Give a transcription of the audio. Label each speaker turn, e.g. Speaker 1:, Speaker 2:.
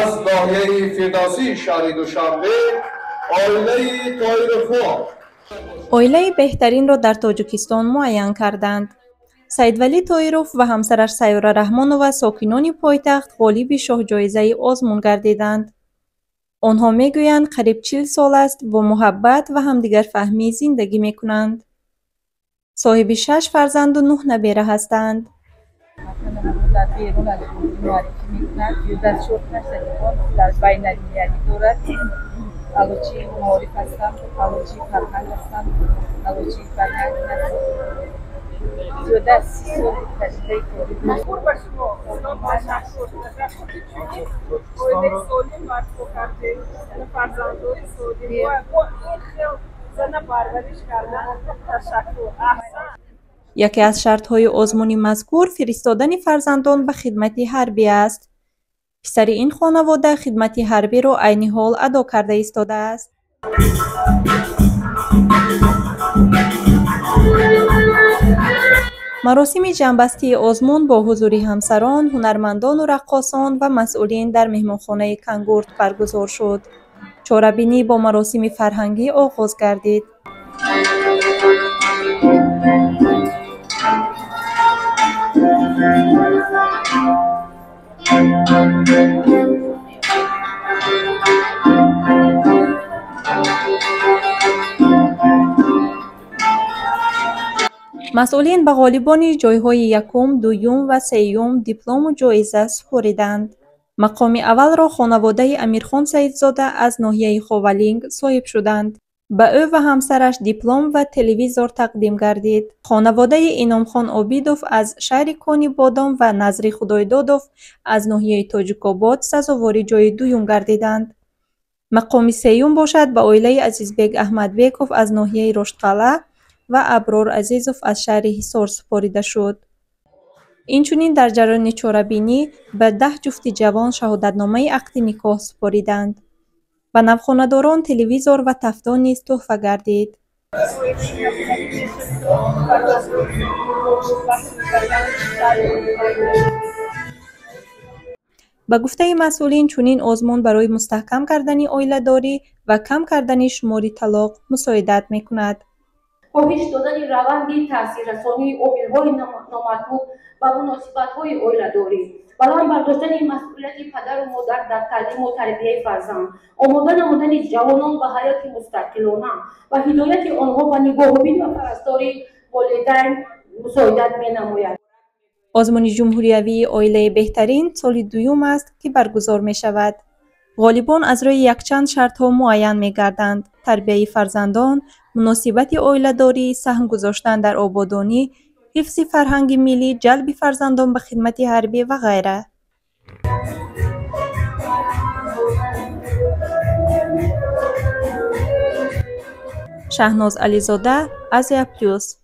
Speaker 1: از ناحیه فردوسی شهر دوشنبه آیله طاهرخوا
Speaker 2: آیله بهترین را در تاجیکستان معین کردند. سیدولی طاهروف و همسرش سیاره رحمانова ساکنان پایتخت غالب شاه جایزه آزمون گردیدند. آنها میگویند قریب 40 سال است با محبت و همدیگر فهمی زندگی میکنند. صاحب 6 فرزند و 9 نبیره هستند. یکی از شرط‌های آزمون مذکور فرستادن فرزندان به خدمت حربی است. پسر این خانواده خدمت حربی را عین حال ادا کرده ایستاده است. مراسم جنبستی آزمون با حضور همسران، هنرمندان و رقاصان و مسئولین در مهمانخانه کنگورت برگزار شد. چاره‌بینی با مراسم فرهنگی آغاز گردید. مسئولین به غالبان جایهای یکم، دوم و سوم دیپلم و جایزه سپردند. مقام اول را خانواده امیرخان سیدزاده از ناحیه خاولینگ صاحب شدند. به او و همسرش دیپلم و تلویزور تقدیم گردید. خانواده انعامخان عابدوف از شهر کانی بادام و نظری خدایدادوف از ناحیه تاجیک‌آباد سزاوار جای دوم گردیدند. مقام سوم باشد به عائله عزیزبگ احمدبیکوف از ناحیه رشتقلعه و ابرار عزیزوف از شهر حصار سپرده شد. اینچنین در جریان چاره‌بینی به 10 جفت جوان شهادتنامه عقد نکاح سپاریدند. و نوخانه‌داران تلویزور و تفته نیز تحفه گردید. به گفته مسئولین چنین آزمون برای مستحکم کردن عائله‌داری و کم کردن شمار طلاق مساعدت می‌کند.
Speaker 3: کاهش دادن روند تاثیررسانی امیرهای نامطلوب و مناسبت‌های عائله‌داری، بلند برداشتن مسئولیت پدر و مادر در تعلیم و تربیت فرزند، آماده نمودن جوانان به حیات مستقلانه و هدایت آنها به نگاهبین و پرستاری والدین مساعدت می‌نماید.
Speaker 2: آزمون جمهوریوی عائله بهترین سال دوم است که برگزار می شود. غالبان از روی یکچند شرط‌ها معین می‌گردند: تربیت فرزندان، مناسبت عائله‌داری، سهم گذاشتن در آبادانی، حفظ فرهنگ ملی، جلب فرزندان به خدمت حربی و غیره. شهناز علیزاده، آسیا پلوس.